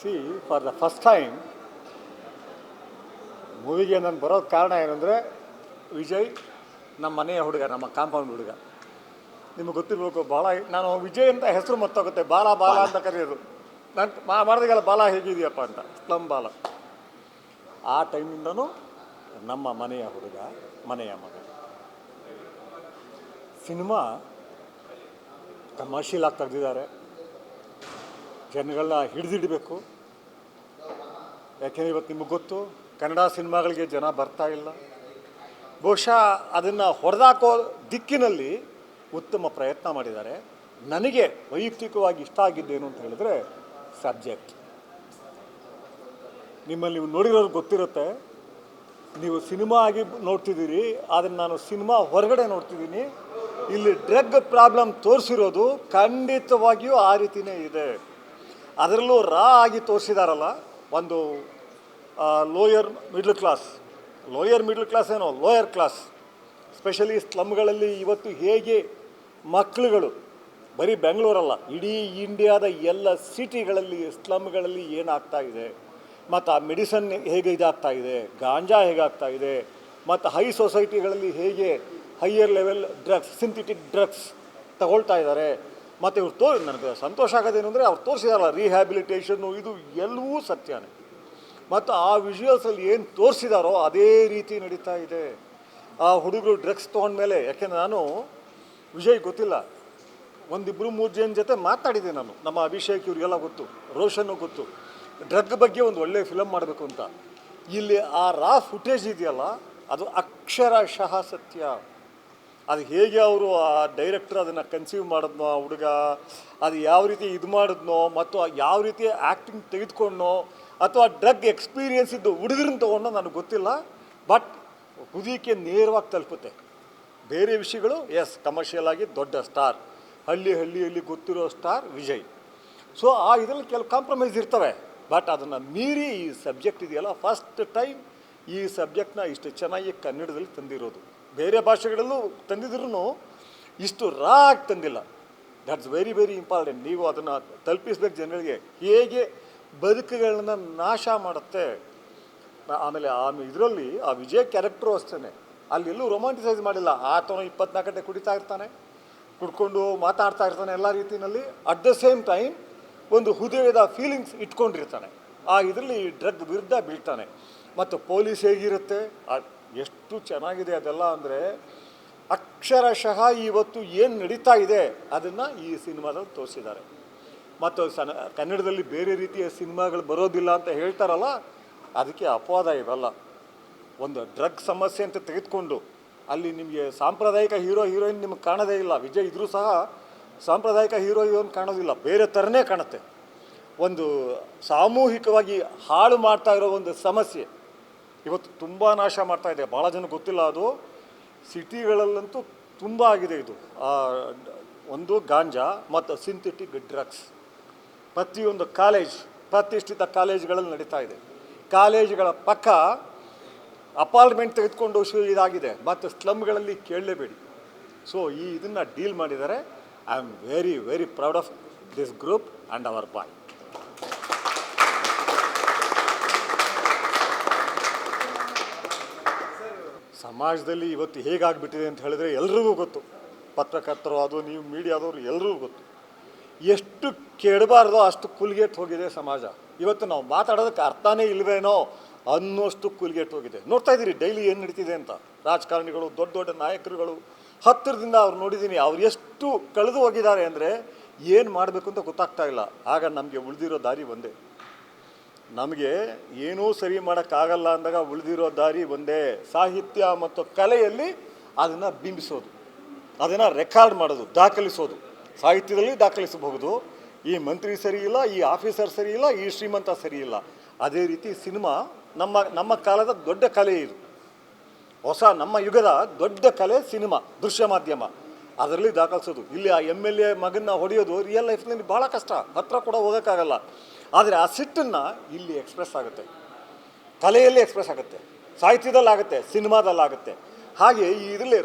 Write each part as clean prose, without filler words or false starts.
C for the first time ಮೂವಿಗೆ ನಾನು ಬರೋದು ಕಾರಣ ಏನಂದರೆ ವಿಜಯ್ ನಮ್ಮ ಮನೆಯ ಹುಡುಗ, ನಮ್ಮ ಕಾಂಪೌಂಡ್ ಹುಡುಗ. ನಿಮಗೆ ಗೊತ್ತಿರಬೇಕು, ಭಾಳ ನಾನು ವಿಜಯ್ ಅಂತ ಹೆಸರು ಮತ್ತೋಗುತ್ತೆ, ಬಾಲ ಬಾಲ ಅಂತ ಕರೆಯೋದು. ನಾನು ಮಾಡಿದಾಗೆಲ್ಲ ಬಾಲ ಹೇಗಿದೆಯಪ್ಪ ಅಂತ, ಸ್ಲಮ್ ಬಾಲ. ಆ ಟೈಮಿಂದನೂ ನಮ್ಮ ಮನೆಯ ಹುಡುಗ, ಮನೆಯ ಮಗ. ಸಿನಿಮಾ ಕಮರ್ಷಿಯಲ್ ಆಗಿ ತೆಗೆದಿದ್ದಾರೆ, ಜನಗಳನ್ನ ಹಿಡಿದಿಡಬೇಕು. ಯಾಕೆಂದರೆ ಇವತ್ತು ನಿಮಗೆ ಗೊತ್ತು, ಕನ್ನಡ ಸಿನಿಮಾಗಳಿಗೆ ಜನ ಬರ್ತಾ ಇಲ್ಲ. ಬಹುಶಃ ಅದನ್ನು ಹೊಡೆದಾಕೋ ದಿಕ್ಕಿನಲ್ಲಿ ಉತ್ತಮ ಪ್ರಯತ್ನ ಮಾಡಿದ್ದಾರೆ. ನನಗೆ ವೈಯಕ್ತಿಕವಾಗಿ ಇಷ್ಟ ಆಗಿದ್ದೇನು ಅಂತ ಹೇಳಿದ್ರೆ ಸಬ್ಜೆಕ್ಟ್. ನಿಮ್ಮಲ್ಲಿ ನೀವು ನೋಡಿರೋರು ಗೊತ್ತಿರುತ್ತೆ, ನೀವು ಸಿನಿಮಾ ಆಗಿ ನೋಡ್ತಿದ್ದೀರಿ, ಆದರೆ ನಾನು ಸಿನಿಮಾ ಹೊರಗಡೆ ನೋಡ್ತಿದ್ದೀನಿ. ಇಲ್ಲಿ ಡ್ರಗ್ ಪ್ರಾಬ್ಲಮ್ ತೋರಿಸಿರೋದು ಖಂಡಿತವಾಗಿಯೂ ಆ ರೀತಿಯೇ ಇದೆ. ಅದರಲ್ಲೂ ಆಗಿ ತೋರಿಸಿದಾರಲ್ಲ, ಒಂದು ಲೋಯರ್ ಮಿಡ್ಲ್ ಕ್ಲಾಸ್ ಏನೋ ಲೋಯರ್ ಕ್ಲಾಸ್, ಸ್ಪೆಷಲಿ ಸ್ಲಮ್ಗಳಲ್ಲಿ ಇವತ್ತು ಹೇಗೆ ಮಕ್ಕಳುಗಳು, ಬರೀ ಬೆಂಗಳೂರಲ್ಲ, ಇಡೀ ಇಂಡಿಯಾದ ಎಲ್ಲ ಸಿಟಿಗಳಲ್ಲಿ ಸ್ಲಮ್ಗಳಲ್ಲಿ ಏನಾಗ್ತಾ ಇದೆ, ಮತ್ತು ಆ ಮೆಡಿಸನ್ ಹೇಗೆ ಇದಾಗ್ತಾ ಇದೆ, ಗಾಂಜಾ ಹೇಗಾಗ್ತಾ ಇದೆ, ಮತ್ತು ಹೈ ಸೊಸೈಟಿಗಳಲ್ಲಿ ಹೇಗೆ higher level drugs, synthetic drugs ತಗೊಳ್ತಾ ಇದ್ದಾರೆ. ಮತ್ತು ಇವ್ರು ನನಗೆ ಸಂತೋಷ ಆಗೋದೇನು ಅಂದರೆ ಅವ್ರು ತೋರಿಸಿದಾರಲ್ಲ, ರಿಹ್ಯಾಬಿಲಿಟೇಷನ್ನು, ಇದು ಎಲ್ಲವೂ ಸತ್ಯನೇ. ಮತ್ತು ಆ ವಿಜುವಲ್ಸಲ್ಲಿ ಏನು ತೋರಿಸಿದಾರೋ ಅದೇ ರೀತಿ ನಡೀತಾ ಇದೆ. ಆ ಹುಡುಗರು ಡ್ರಗ್ಸ್ ತೊಗೊಂಡ್ಮೇಲೆ, ಯಾಕೆಂದರೆ ನಾನು ವಿಜಯ್ ಗೊತ್ತಿಲ್ಲ, ಒಂದಿಬ್ಬರು 3 ಜನ ಜೊತೆ ಮಾತಾಡಿದ್ದೆ ನಾನು. ನಮ್ಮ ಅಭಿಷೇಕ್ ಇವ್ರಿಗೆಲ್ಲ ಗೊತ್ತು, ರೋಷನ್ನು ಗೊತ್ತು, ಡ್ರಗ್ ಬಗ್ಗೆ ಒಂದು ಒಳ್ಳೆಯ ಫಿಲಮ್ ಮಾಡಬೇಕು ಅಂತ. ಇಲ್ಲಿ ಆ ಫುಟೇಜ್ ಇದೆಯಲ್ಲ, ಅದು ಅಕ್ಷರಶಃ ಸತ್ಯ. ಅದು ಹೇಗೆ ಅವರು ಆ ಡೈರೆಕ್ಟರ್ ಅದನ್ನು ಕನ್ಸೀವ್ ಮಾಡಿದ್ನೋ, ಆ ಹುಡುಗ ಅದು ಯಾವ ರೀತಿ ಇದು ಮಾಡಿದ್ನೋ, ಮತ್ತು ಯಾವ ರೀತಿ ಆ್ಯಕ್ಟಿಂಗ್ ತೆಗೆದುಕೊಂಡೋ, ಅಥವಾ ಡ್ರಗ್ ಎಕ್ಸ್ಪೀರಿಯನ್ಸ್ ಇದ್ದು ಹುಡುಗರನ್ನ ತೊಗೊಂಡೋ ನನಗೆ ಗೊತ್ತಿಲ್ಲ. ಬಟ್ ಹುಡುಗಿಗೆ ನೇರವಾಗಿ ತಲುಪುತ್ತೆ. ಬೇರೆ ವಿಷಯಗಳು ಎಸ್ ಕಮರ್ಷಿಯಲ್ ಆಗಿ ದೊಡ್ಡ ಸ್ಟಾರ್, ಹಳ್ಳಿಯಲ್ಲಿ ಗೊತ್ತಿರೋ ಸ್ಟಾರ್ ವಿಜಯ್. ಸೊ ಆ ಇದರಲ್ಲಿ ಕೆಲವು ಕಾಂಪ್ರಮೈಸ್ ಇರ್ತವೆ. ಬಟ್ ಅದನ್ನು ಮೀರಿ ಈ ಸಬ್ಜೆಕ್ಟ್ ಇದೆಯಲ್ಲ, ಫಸ್ಟ್ ಟೈಮ್ ಈ ಸಬ್ಜೆಕ್ಟ್ನ ಇಷ್ಟು ಚೆನ್ನಾಗಿ ಕನ್ನಡದಲ್ಲಿ ತಂದಿರೋದು. ಬೇರೆ ಭಾಷೆಗಳಲ್ಲೂ ತಂದಿದ್ರೂ ಇಷ್ಟು ಆಗಿ ತಂದಿಲ್ಲ. That's very very important. ನೀವು ಅದನ್ನು ತಲುಪಿಸ್ಬೇಕು ಜನಗಳಿಗೆ, ಹೇಗೆ ಬದುಕುಗಳನ್ನ ನಾಶ ಮಾಡುತ್ತೆ. ಆಮೇಲೆ ಇದರಲ್ಲಿ ಆ ವಿಜಯ್ ಕ್ಯಾರೆಕ್ಟ್ರು ಅಷ್ಟೇ, ಅಲ್ಲೆಲ್ಲೂ ರೊಮ್ಯಾಂಟಿಸೈಸ್ ಮಾಡಿಲ್ಲ. ಆತನು 24 ಗಂಟೆ ಕುಡಿತಾ ಇರ್ತಾನೆ, ಕುಡ್ಕೊಂಡು ಮಾತಾಡ್ತಾ ಇರ್ತಾನೆ ಎಲ್ಲ ರೀತಿಯಲ್ಲಿ. ಅಟ್ ದ ಸೇಮ್ ಟೈಮ್ ಒಂದು ಹೃದಯದ ಫೀಲಿಂಗ್ಸ್ ಇಟ್ಕೊಂಡಿರ್ತಾನೆ. ಆ ಇದರಲ್ಲಿ ಡ್ರಗ್ ವಿರುದ್ಧ ಬೀಳ್ತಾನೆ. ಮತ್ತು ಪೊಲೀಸ್ ಹೇಗಿರುತ್ತೆ, ಎಷ್ಟು ಚೆನ್ನಾಗಿದೆ ಅದೆಲ್ಲ ಅಂದರೆ, ಅಕ್ಷರಶಃ ಇವತ್ತು ಏನು ನಡೀತಾ ಇದೆ ಅದನ್ನು ಈ ಸಿನಿಮಾದಲ್ಲಿ ತೋರಿಸಿದ್ದಾರೆ. ಮತ್ತು ಕನ್ನಡದಲ್ಲಿ ಬೇರೆ ರೀತಿಯ ಸಿನಿಮಾಗಳು ಬರೋದಿಲ್ಲ ಅಂತ ಹೇಳ್ತಾರಲ್ಲ, ಅದಕ್ಕೆ ಅಪವಾದ ಇವೆಲ್ಲ. ಒಂದು ಡ್ರಗ್ ಸಮಸ್ಯೆ ಅಂತ ತೆಗೆದುಕೊಂಡು ಅಲ್ಲಿ ನಿಮಗೆ ಸಾಂಪ್ರದಾಯಿಕ ಹೀರೋಯಿನ್ ನಿಮಗೆ ಕಾಣೋದೇ ಇಲ್ಲ. ವಿಜಯ್ ಇದ್ರೂ ಸಹ ಸಾಂಪ್ರದಾಯಿಕ ಹೀರೋಯಿನ್ ಕಾಣೋದಿಲ್ಲ, ಬೇರೆ ಥರನೇ ಕಾಣುತ್ತೆ. ಒಂದು ಸಾಮೂಹಿಕವಾಗಿ ಹಾಳು ಮಾಡ್ತಾ ಇರೋ ಒಂದು ಸಮಸ್ಯೆ ಇವತ್ತು ತುಂಬ ನಾಶ ಮಾಡ್ತಾ ಇದೆ. ಭಾಳ ಜನ ಗೊತ್ತಿಲ್ಲ, ಅದು ಸಿಟಿಗಳಲ್ಲಂತೂ ತುಂಬ ಆಗಿದೆ. ಇದು ಒಂದು ಗಾಂಜಾ ಮತ್ತು ಸಿಂಥೆಟಿಕ್ ಡ್ರಗ್ಸ್ ಪ್ರತಿಯೊಂದು ಪ್ರತಿಷ್ಠಿತ ಕಾಲೇಜ್ಗಳಲ್ಲಿ ನಡೀತಾ ಇದೆ. ಕಾಲೇಜುಗಳ ಪಕ್ಕ ಅಪಾರ್ಟ್ಮೆಂಟ್ ತೆಗೆದುಕೊಂಡು ಇದಾಗಿದೆ. ಮತ್ತು ಸ್ಲಮ್ಗಳಲ್ಲಿ ಕೇಳಲೇಬೇಡಿ. ಸೊ ಇದನ್ನು ಡೀಲ್ ಮಾಡಿದ್ದಾರೆ. I am very very proud of this group and our boy. ಸಮಾಜದಲ್ಲಿ ಇವತ್ತು ಹೇಗಾಗಿಬಿಟ್ಟಿದೆ ಅಂತ ಹೇಳಿದ್ರೆ ಎಲ್ರಿಗೂ ಗೊತ್ತು. ಪತ್ರಕರ್ತರು, ಅದು ನೀವು ಮೀಡಿಯಾದವರು ಎಲ್ರಿಗೂ ಗೊತ್ತು. ಎಷ್ಟು ಕೆಡಬಾರ್ದೋ ಅಷ್ಟು ಕುಲ್ಗೆಟ್ ಹೋಗಿದೆ ಸಮಾಜ. ಇವತ್ತು ನಾವು ಮಾತಾಡೋದಕ್ಕೆ ಅರ್ಥನೇ ಇಲ್ವೇನೋ ಅನ್ನೋಷ್ಟು ಕುಲ್ಗೆಟ್ ಹೋಗಿದೆ. ನೋಡ್ತಾ ಇದ್ದೀರಿ ಡೈಲಿ ಏನು ನಡೀತಿದೆ ಅಂತ. ರಾಜಕಾರಣಿಗಳು, ದೊಡ್ಡ ದೊಡ್ಡ ನಾಯಕರುಗಳು, ಹತ್ತಿರದಿಂದ ಅವ್ರು ನೋಡಿದ್ದೀನಿ, ಅವ್ರು ಎಷ್ಟು ಕಳೆದು ಹೋಗಿದ್ದಾರೆ ಅಂದರೆ ಏನು ಮಾಡಬೇಕು ಅಂತ ಗೊತ್ತಾಗ್ತಾ ಇಲ್ಲ. ಆಗ ನಮಗೆ ಉಳಿದಿರೋ ದಾರಿ ಒಂದೇ. ನಮಗೆ ಏನೂ ಸರಿ ಮಾಡೋಕ್ಕಾಗಲ್ಲ ಅಂದಾಗ ಉಳಿದಿರೋ ದಾರಿ ಒಂದೇ, ಸಾಹಿತ್ಯ ಮತ್ತು ಕಲೆಯಲ್ಲಿ ಅದನ್ನು ಬಿಂಬಿಸೋದು, ಅದನ್ನು ರೆಕಾರ್ಡ್ ಮಾಡೋದು, ದಾಖಲಿಸೋದು. ಸಾಹಿತ್ಯದಲ್ಲಿ ದಾಖಲಿಸಬಹುದು, ಈ ಮಂತ್ರಿ ಸರಿ ಇಲ್ಲ, ಈ ಆಫೀಸರ್ ಸರಿ ಇಲ್ಲ, ಈ ಶ್ರೀಮಂತ ಸರಿ ಇಲ್ಲ. ಅದೇ ರೀತಿ ಸಿನಿಮಾ ನಮ್ಮ ಕಾಲದ ದೊಡ್ಡ ಕಲೆ ಇದು. ನಮ್ಮ ಯುಗದ ದೊಡ್ಡ ಕಲೆ ಸಿನಿಮಾ, ದೃಶ್ಯ ಮಾಧ್ಯಮ. ಅದರಲ್ಲಿ ದಾಖಲಿಸೋದು. ಇಲ್ಲಿ ಆ MLA ಮಗನ್ನ ಹೊಡೆಯೋದು ರಿಯಲ್ ಲೈಫ್ನಲ್ಲಿ ಭಾಳ ಕಷ್ಟ, ಹತ್ರ ಕೂಡ ಹೋಗೋಕ್ಕಾಗಲ್ಲ. ಆದರೆ ಆ ಸಿಟ್ಟನ್ನು ಇಲ್ಲಿ ಎಕ್ಸ್ಪ್ರೆಸ್ ಆಗುತ್ತೆ, ಕಲೆಯಲ್ಲಿ ಎಕ್ಸ್ಪ್ರೆಸ್ ಆಗುತ್ತೆ, ಸಾಹಿತ್ಯದಲ್ಲಾಗುತ್ತೆ, ಸಿನಿಮಾದಲ್ಲಾಗುತ್ತೆ. ಹಾಗೆ ಇದರಲ್ಲಿ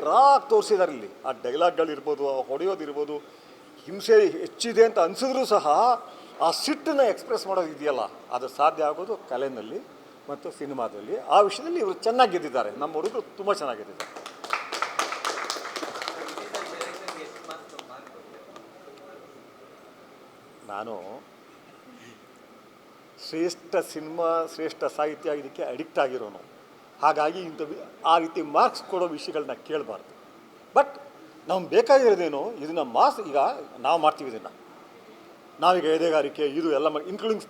ತೋರಿಸಿದ್ದಾರೆ. ಇಲ್ಲಿ ಆ ಡೈಲಾಗ್ಗಳಿರ್ಬೋದು, ಆ ಹೊಡೆಯೋದಿರ್ಬೋದು, ಹಿಂಸೆ ಹೆಚ್ಚಿದೆ ಅಂತ ಅನಿಸಿದ್ರೂ ಸಹ ಆ ಸಿಟ್ಟನ್ನು ಎಕ್ಸ್ಪ್ರೆಸ್ ಮಾಡೋದು ಇದೆಯಲ್ಲ, ಅದು ಸಾಧ್ಯ ಆಗೋದು ಕಲೆಯಲ್ಲಿ ಮತ್ತು ಸಿನಿಮಾದಲ್ಲಿ. ಆ ವಿಷಯದಲ್ಲಿ ಇವರು ಚೆನ್ನಾಗಿ ಗೆದ್ದಿದ್ದಾರೆ, ನಮ್ಮ ಹುಡುಗರು ತುಂಬ ಚೆನ್ನಾಗಿ ಗೆದ್ದಿದ್ದಾರೆ. ನಾನು ಶ್ರೇಷ್ಠ ಸಿನಿಮಾ, ಶ್ರೇಷ್ಠ ಸಾಹಿತ್ಯ ಇದಕ್ಕೆ ಅಡಿಕ್ಟ್ ಆಗಿರೋನು. ಹಾಗಾಗಿ ಆ ರೀತಿ ಮಾರ್ಕ್ಸ್ ಕೊಡೋ ವಿಷಯಗಳನ್ನ ಕೇಳಬಾರ್ದು. ಬಟ್ ನಮ್ಗೆ ಬೇಕಾಗಿರೋದೇನು, ಇದನ್ನು ಈಗ ನಾವು ಮಾಡ್ತೀವಿ. ಇದನ್ನು ನಾವೀಗ ಎದೆಗಾರಿಕೆ ಇದು ಎಲ್ಲ ಇನ್ಕ್ಲೂಡಿಂಗ್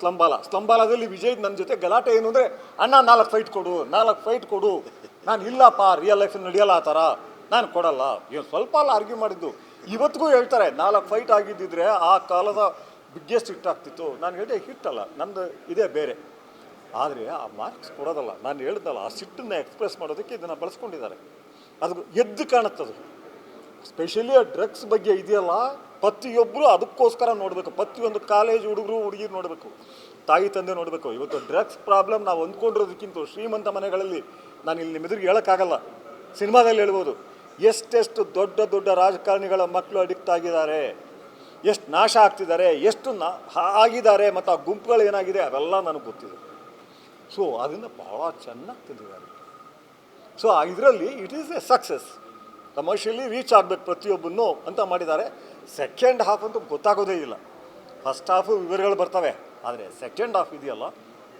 ಸ್ಲಂಬಾಲದಲ್ಲಿ ವಿಜಯ್ ನನ್ನ ಜೊತೆ ಗಲಾಟೆ ಏನು ಅಂದರೆ, ಅಣ್ಣ 4 ಫೈಟ್ ಕೊಡು. ನಾನು ಇಲ್ಲಪ್ಪ, ರಿಯಲ್ ಲೈಫ್ ನಡೆಯಲ್ಲ ಆ ಥರ, ನಾನು ಕೊಡಲ್ಲ. ಏನು ಸ್ವಲ್ಪ ಅಲ್ಲ ಆರ್ಗ್ಯೂ ಮಾಡಿದ್ದು. ಇವತ್ತಿಗೂ ಹೇಳ್ತಾರೆ 4 ಫೈಟ್ ಆಗಿದ್ದಿದ್ರೆ ಆ ಕಾಲದ ಬಿಗ್ಗೆಸ್ಟ್ ಹಿಟ್ ಆಗ್ತಿತ್ತು. ನಾನು ಹೇಳಿದೆ ಹಿಟ್ ಅಲ್ಲ, ನಂದು ಇದೇ ಬೇರೆ. ಆದರೆ ಆ ಮಾರ್ಕ್ಸ್ ಕೊಡೋದಲ್ಲ, ನಾನು ಹೇಳ್ದಲ್ಲ, ಆ ಸಿಟ್ಟನ್ನು ಎಕ್ಸ್ಪ್ರೆಸ್ ಮಾಡೋದಕ್ಕೆ ಇದನ್ನು ಬಳಸ್ಕೊಂಡಿದ್ದಾರೆ. ಅದು ಎದ್ದು ಕಾಣುತ್ತದು. ಸ್ಪೆಷಲಿ ಆ ಡ್ರಗ್ಸ್ ಬಗ್ಗೆ ಇದೆಯಲ್ಲ, ಪ್ರತಿಯೊಬ್ಬರು ಅದಕ್ಕೋಸ್ಕರ ನೋಡಬೇಕು. ಪ್ರತಿಯೊಂದು ಕಾಲೇಜ್ ಹುಡುಗರು ಹುಡುಗಿರು ನೋಡಬೇಕು, ತಾಯಿ ತಂದೆ ನೋಡಬೇಕು. ಇವತ್ತು ಡ್ರಗ್ಸ್ ಪ್ರಾಬ್ಲಮ್ ನಾವು ಅಂದ್ಕೊಂಡಿರೋದಕ್ಕಿಂತ ಶ್ರೀಮಂತ ಮನೆಗಳಲ್ಲಿ, ನಾನು ಇಲ್ಲಿ ನಿಮ್ಮ ಎದುರಿಗೆ ಹೇಳೋಕ್ಕಾಗಲ್ಲ, ಸಿನಿಮಾದಲ್ಲಿ ಹೇಳ್ಬೋದು, ಎಷ್ಟೆಷ್ಟು ದೊಡ್ಡ ದೊಡ್ಡ ರಾಜಕಾರಣಿಗಳ ಮಕ್ಕಳು ಅಡಿಕ್ಟ್ ಆಗಿದ್ದಾರೆ, ಎಷ್ಟು ನಾಶ ಆಗ್ತಿದ್ದಾರೆ, ಎಷ್ಟು ಆಗಿದ್ದಾರೆ, ಮತ್ತು ಆ ಗುಂಪುಗಳು ಏನಾಗಿದೆ ಅವೆಲ್ಲ ನನಗೆ ಗೊತ್ತಿದೆ. ಸೊ ಅದನ್ನು ಭಾಳ ಚೆನ್ನಾಗಿ ತಂದಿದ್ದಾರೆ. ಸೊ ಇದರಲ್ಲಿ it is A success. Commercially reach ಆಗಬೇಕು ಪ್ರತಿಯೊಬ್ಬನ್ನು ಅಂತ ಮಾಡಿದ್ದಾರೆ. ಸೆಕೆಂಡ್ ಹಾಫ್ ಅಂತೂ ಗೊತ್ತಾಗೋದೇ ಇಲ್ಲ. ಫಸ್ಟ್ ಹಾಫು ವಿವರಗಳು ಬರ್ತವೆ, ಆದರೆ ಸೆಕೆಂಡ್ ಹಾಫ್ ಇದೆಯಲ್ಲ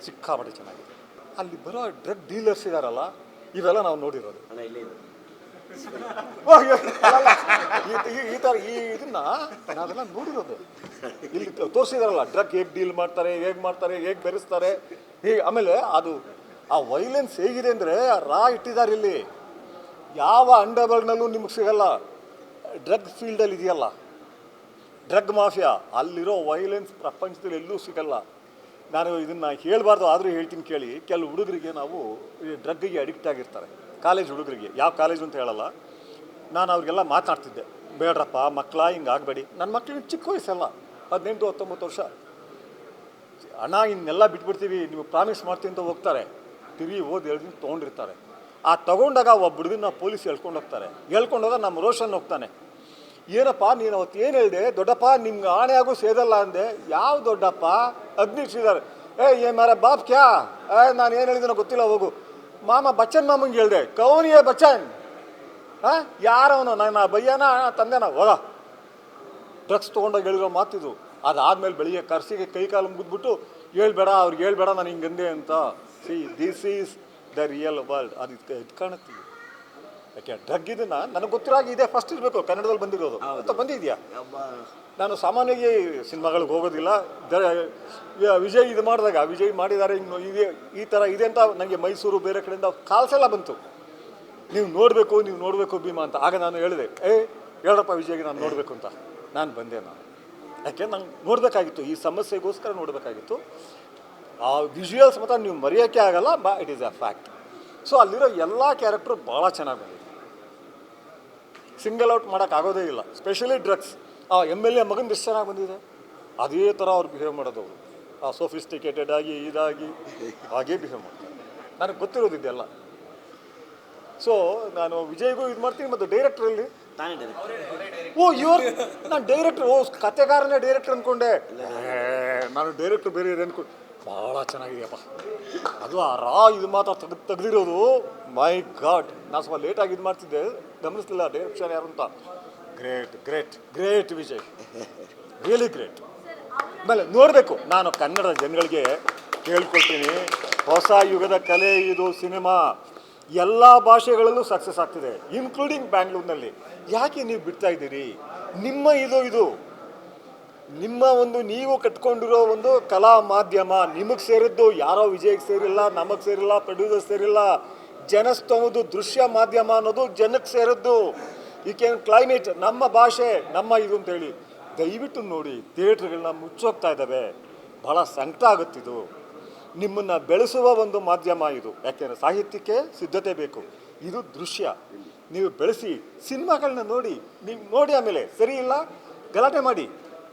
ಸಿಕ್ಕಾಪಟ್ಟೆ ಚೆನ್ನಾಗಿದೆ. ಅಲ್ಲಿ ಬರೋ ಡ್ರಗ್ ಡೀಲರ್ಸ್ ಇದ್ದಾರಲ್ಲ, ಇವೆಲ್ಲ ನಾವು ನೋಡಿರೋದು. ಈ ಥರ ಇದನ್ನು ನಾವೆಲ್ಲ ನೋಡಿರೋದು. ಇಲ್ಲಿ ತೋರಿಸಿದಾರಲ್ಲ, ಡ್ರಗ್ ಹೇಗೆ ಡೀಲ್ ಮಾಡ್ತಾರೆ, ಹೇಗೆ ಬೆರೆಸ್ತಾರೆ, ಹೀಗೆ. ಆಮೇಲೆ ಅದು ಆ ವೈಲೆನ್ಸ್ ಹೇಗಿದೆ ಅಂದರೆ ಇಟ್ಟಿದ್ದಾರೆ ಇಲ್ಲಿ. ಯಾವ ಅಂಡರ್ವರ್ಲ್ಡ್ನಲ್ಲೂ ನಿಮಗೆ ಸಿಗಲ್ಲ. ಡ್ರಗ್ ಫೀಲ್ಡಲ್ಲಿ ಇದೆಯಲ್ಲ, ಡ್ರಗ್ ಮಾಫಿಯಾ, ಅಲ್ಲಿರೋ ವೈಲೆನ್ಸ್ ಪ್ರಪಂಚದಲ್ಲಿ ಎಲ್ಲೂ ಸಿಗಲ್ಲ. ನಾನು ಇದನ್ನು ಹೇಳಬಾರ್ದು, ಆದರೂ ಹೇಳ್ತೀನಿ ಕೇಳಿ. ಕೆಲವು ಹುಡುಗರಿಗೆ ನಾವು ಈ ಡ್ರಗ್ಗಿಗೆ ಅಡಿಕ್ಟ್ ಆಗಿರ್ತಾರೆ, ಕಾಲೇಜ್ ಹುಡುಗರಿಗೆ. ಯಾವ ಕಾಲೇಜು ಅಂತ ಹೇಳಲ್ಲ. ನಾನು ಅವ್ರಿಗೆಲ್ಲ ಮಾತನಾಡ್ತಿದ್ದೆ, ಬೇಡ್ರಪ್ಪ ಮಕ್ಕಳ ಹಿಂಗೆ ಆಗಬೇಡಿ. ನನ್ನ ಮಕ್ಕಳಿಗೆ ಚಿಕ್ಕ ವಯಸ್ಸಲ್ಲ, 18-19 ವರ್ಷ. ಅಣ್ಣ ಇನ್ನೆಲ್ಲ ಬಿಟ್ಬಿಡ್ತೀವಿ, ನೀವು ಪ್ರಾಮಿಸ್ ಮಾಡ್ತೀನಿ ಅಂತ ಹೋಗ್ತಾರೆ. ತಿರುಗಿ ಓದಿ 2 ದಿನ ತೊಗೊಂಡಿರ್ತಾರೆ. ಆ ತೊಗೊಂಡಾಗ ಒಬ್ಬ ಹುಡುಗನ ಪೊಲೀಸ್ ಹೇಳ್ಕೊಂಡೋದಾಗ ನಮ್ಮ ರೋಷನ್ ಹೋಗ್ತಾನೆ, ಏನಪ್ಪ ನೀನು ಅವತ್ತು ಏನು ಹೇಳಿದೆ, ದೊಡ್ಡಪ್ಪ ನಿಮ್ಗೆ ಆಣೆ ಆಗೋ ಸೇದಲ್ಲ ಅಂದೆ. ಯಾವ ದೊಡ್ಡಪ್ಪ, ಅಗ್ನಿಶ್ರೀದಾರೆ. ಏ ಮಾರ ಬಾಪ್ ಕ್ಯಾ, ನಾನು ಏನು ಹೇಳಿದ್ದೀನೋ ಗೊತ್ತಿಲ್ಲ, ಹೋಗು. ಮಾಮ ಬಚ್ಚನ್ ಮಾಮಂಗೆ ಹೇಳಿದೆ, ಕೌನಿಯೇ ಬಚ್ಚನ್. ಯಾರವನು, ನನ್ನ ಬಯ್ಯನ ತಂದೆನ, ಹೋಗ. ಡ್ರಗ್ಸ್ ತೊಗೊಂಡೋಗಿ ಹೇಳಿರೋ ಮಾತಿದು. ಅದಾದಮೇಲೆ ಬೆಳಿಗ್ಗೆ ಕರ್ಸಿಗೆ ಕೈ ಕಾಲು ಮುಗಿದ್ಬಿಟ್ಟು ಹೇಳ್ಬೇಡ, ಅವ್ರಿಗೆ ಹೇಳ್ಬೇಡ ನಾನು ಹಿಂಗಂದೆ ಅಂತ. This is the real world. ಅದು ಇದು ಕಾಣುತ್ತೀವಿ. ಯಾಕೆ ಡ್ರಗ್ ಇದನ್ನು ನನಗೆ ಗೊತ್ತಿರಾಗಿ ಇದೆ, ಫಸ್ಟ್ ಇರಬೇಕು, ಕನ್ನಡದಲ್ಲಿ ಬಂದಿರೋದು ಅಂತ ಬಂದಿದೆಯಾ? ನಾನು ಸಾಮಾನ್ಯವಾಗಿ ಸಿನಿಮಾಗಳಿಗೆ ಹೋಗೋದಿಲ್ಲ. ವಿಜಯ್ ಇದು ಮಾಡಿದಾಗ, ವಿಜಯ್ ಮಾಡಿದ್ದಾರೆ ಇನ್ನು ಇದೆ ಈ ಥರ ಇದೆ ಅಂತ ನನಗೆ ಮೈಸೂರು ಬೇರೆ ಕಡೆಯಿಂದ ಕಾಲ್ಸ್ ಎಲ್ಲ ಬಂತು, ನೀವು ನೋಡಬೇಕು ಭೀಮಾ ಅಂತ. ಆಗ ನಾನು ಹೇಳಿದೆ, ಹೇಳಪ್ಪ ವಿಜಯ್ಗೆ ನಾನು ನೋಡಬೇಕು ಅಂತ. ನಾನು ಬಂದೆ. ಯಾಕೆ ನಂಗೆ ನೋಡಬೇಕಾಗಿತ್ತು, ಈ ಸಮಸ್ಯೆಗೋಸ್ಕರ ನೋಡಬೇಕಾಗಿತ್ತು. ಆ ವಿಜುವಲ್ಸ್ ಮಾತ್ರ ನೀವು ಮರೆಯೋಕ್ಕೆ ಆಗಲ್ಲ, it is a fact. So ಅಲ್ಲಿರೋ ಎಲ್ಲ ಕ್ಯಾರೆಕ್ಟ್ರು ಭಾಳ ಚೆನ್ನಾಗಿ ಬಂದಿದೆ, ಸಿಂಗಲ್ ಔಟ್ ಮಾಡೋಕ್ಕಾಗೋದೇ ಇಲ್ಲ. ಸ್ಪೆಷಲಿ ಡ್ರಗ್ಸ್, ಆ MLA ಮಗನ ಎಷ್ಟು ಚೆನ್ನಾಗಿ ಬಂದಿದೆ. ಅದೇ ಥರ ಅವ್ರು ಬಿಹೇವ್ ಮಾಡೋದು, ಆ ಸೋಫಿಸ್ಟಿಕೇಟೆಡ್ ಆಗಿ ಇದಾಗಿ ಹಾಗೇ ಬಿಹೇವ್ ಮಾಡ್ತಾರೆ. ನನಗೆ ಗೊತ್ತಿರೋದಿದ್ದೆಲ್ಲ. ಸೊ ನಾನು ವಿಜಯ್ಗೂ ಇದು ಮಾಡ್ತೀನಿ. ಮತ್ತು ಡೈರೆಕ್ಟ್ರಲ್ಲಿ ನಾನು ಡೈರೆಕ್ಟ್ರ್, ಕತೆಗಾರನೇ ಡೈರೆಕ್ಟ್ರ್ ಅಂದ್ಕೊಂಡೆ. ನಾನು ಡೈರೆಕ್ಟ್ರ್ ಬೇರೆ ಇದೆ ಅಂದ್ಕೊಂಡು. ಭಾಳ ಚೆನ್ನಾಗಿದೆಯಪ್ಪ ಅದು. ಆ ಇದು ಮಾತ್ರ ತೆಗೆದಿರೋದು, ಮೈ ಗಾಡ್. ನಾನು ಸ್ವಲ್ಪ ಲೇಟಾಗಿ ಇದು ಮಾಡ್ತಿದ್ದೆ, ಗಮನಿಸ್ಲಿಲ್ಲ ಡೈರೆಕ್ಷನ್ ಯಾರು ಅಂತ. Great Vijay, really great. ಆಮೇಲೆ ನೋಡಬೇಕು, ನಾನು ಕನ್ನಡ ಜನಗಳಿಗೆ ಕೇಳ್ಕೊಳ್ತೀನಿ, ಹೊಸ ಯುಗದ ಕಲೆ ಇದು ಸಿನಿಮಾ. ಎಲ್ಲ ಭಾಷೆಗಳಲ್ಲೂ ಸಕ್ಸಸ್ ಆಗ್ತಿದೆ, ಇನ್ಕ್ಲೂಡಿಂಗ್ ಬ್ಯಾಂಗ್ಳೂರಿನಲ್ಲಿ. ಯಾಕೆ ನೀವು ಬಿಡ್ತಾ ಇದ್ದೀರಿ? ನಿಮ್ಮ ಇದು ನಿಮ್ಮ ನೀವು ಕಟ್ಕೊಂಡಿರೋ ಒಂದು ಕಲಾ ಮಾಧ್ಯಮ ನಿಮಗೆ ಸೇರಿದ್ದು. ಯಾರೋ ವಿಜಯ್ಗೆ ಸೇರಿಲ್ಲ, ನಮಗೆ ಸೇರಿಲ್ಲ, ಪ್ರೊಡ್ಯೂಸರ್ ಸೇರಿಲ್ಲ. ಜನಸ್ತಂಭದ್ದು ದೃಶ್ಯ ಮಾಧ್ಯಮ ಅನ್ನೋದು ಜನಕ್ಕೆ ಸೇರಿದ್ದು. ಈ ಕ್ಯಾನ್ ಕ್ಲೈಮೇಟ್, ನಮ್ಮ ಭಾಷೆ, ನಮ್ಮ ಇದು ಅಂತೇಳಿ ದಯವಿಟ್ಟು ನೋಡಿ. ಥಿಯೇಟ್ರ್ಗಳನ್ನ ಮುಚ್ಚೋಗ್ತಾ ಇದ್ದಾವೆ, ಭಾಳ ಸಂಕಟ ಆಗುತ್ತಿದ್ದು. ನಿಮ್ಮನ್ನು ಬೆಳೆಸುವ ಒಂದು ಮಾಧ್ಯಮ ಇದು. ಯಾಕೆಂದರೆ ಸಾಹಿತ್ಯಕ್ಕೆ ಸಿದ್ಧತೆ ಬೇಕು, ಇದು ದೃಶ್ಯ. ನೀವು ಬೆಳೆಸಿ ಸಿನಿಮಾಗಳನ್ನ ನೋಡಿ, ನೀವು ನೋಡಿ ಆಮೇಲೆ ಸರಿ ಇಲ್ಲ ಗಲಾಟೆ ಮಾಡಿ,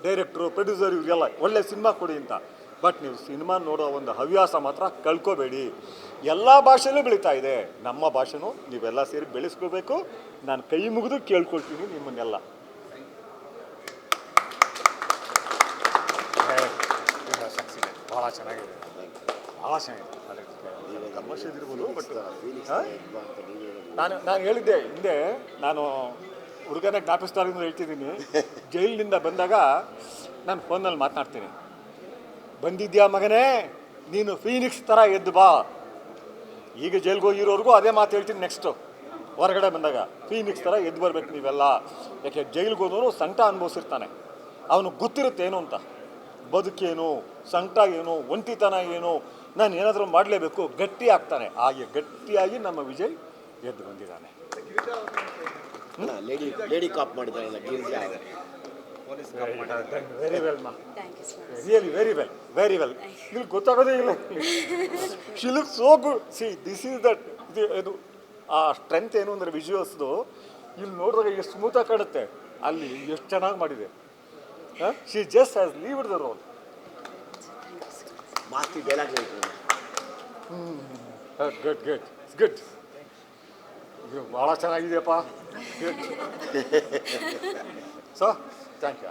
ಡೈರೆಕ್ಟ್ರು ಪ್ರೊಡ್ಯೂಸರ್ ಇವರಿಗೆಲ್ಲ ಒಳ್ಳೆ ಸಿನಿಮಾ ಕೊಡಿ ಅಂತ. ಬಟ್ ನೀವು ಸಿನಿಮಾ ನೋಡೋ ಒಂದು ಹವ್ಯಾಸ ಮಾತ್ರ ಕಳ್ಕೋಬೇಡಿ. ಎಲ್ಲ ಭಾಷೆಯಲ್ಲೂ ಬೆಳೀತಾ ಇದೆ, ನಮ್ಮ ಭಾಷೆನೂ ನೀವೆಲ್ಲ ಸೇರಿ ಬೆಳೆಸ್ಕೋಬೇಕು. ನಾನು ಕೈ ಮುಗಿದು ಕೇಳ್ಕೊಳ್ತೀನಿ ನಿಮ್ಮನ್ನೆಲ್ಲ. ಚೆನ್ನಾಗಿದೆ, ಭಾಳ ಚೆನ್ನಾಗಿದೆ. ಕಮರ್ಷಿಯಲ್ ಇರ್ಬೋದು, ಬಟ್ ನಾನು ಹೇಳಿದ್ದೆ ಹಿಂದೆ, ನಾನು ಹುಡುಗನ ಜ್ಞಾಪಿಸ್ತಾರಿಂದ ಹೇಳ್ತಿದ್ದೀನಿ, ಜೈಲಿನಿಂದ ಬಂದಾಗ ನಾನು ಫೋನಲ್ಲಿ ಮಾತನಾಡ್ತೀನಿ, ಬಂದಿದ್ಯಾ ಮಗನೇ ನೀನು ಫೀನಿಕ್ಸ್ ಥರ ಎದ್ದು ಬಾ. ಈಗ ಜೈಲ್ಗೆ ಹೋಗಿರೋರ್ಗೂ ಅದೇ ಮಾತು ಹೇಳ್ತೀನಿ. ನೆಕ್ಸ್ಟು ಹೊರಗಡೆ ಬಂದಾಗ ಫೀನಿಕ್ಸ್ ಥರ ಎದ್ದು ಬರ್ಬೇಕು ನೀವೆಲ್ಲ. ಯಾಕೆ ಜೈಲ್ಗೆ ಹೋದವನು ಸಂಕಟ ಅನುಭವಿಸಿರ್ತಾನೆ, ಅವನು ಗೊತ್ತಿರುತ್ತೆ ಏನು ಅಂತ, ಬದುಕೇನು, ಸಂಕಟ ಏನು, ಒಂಟಿತನ ಏನು, ನಾನು ಏನಾದರೂ ಮಾಡಲೇಬೇಕು, ಗಟ್ಟಿ ಆಗ್ತಾನೆ. ಹಾಗೆ ಗಟ್ಟಿಯಾಗಿ ನಮ್ಮ ವಿಜಯ್ ಎದ್ದು ಬಂದಿದ್ದಾನೆ. ಲೇಡಿ ಕಾಪ್ ಮಾಡಿದ್ದಾರಲ್ಲ ಗಿರಿಜಾ, ವೆರಿ ವೆಲ್ ಮಾ, ರಿಯಲಿ ವೆರಿ ವೆಲ್. ಇಲ್ಲಿ ಗೊತ್ತಾಗೋದೇ ಇಲ್ಲ, she look so good. See this is that, ಇದು ಆ ಸ್ಟ್ರೆಂತ್ ಏನು ಅಂದರೆ ವಿಜುವಲ್ಸ್ದು ಇಲ್ಲಿ ನೋಡಿದಾಗ ಎಷ್ಟು ಸ್ಮೂತಾಗಿ ಕಾಣುತ್ತೆ, ಅಲ್ಲಿ ಎಷ್ಟು ಚೆನ್ನಾಗಿ ಮಾಡಿದೆ. She just has lived the role. Masti dialogue ಹೇಳ್ತೀನಿ. ಗುಡ್. ಇದು ಭಾಳ ಚೆನ್ನಾಗಿದೆಯಪ್ಪ. So thank you.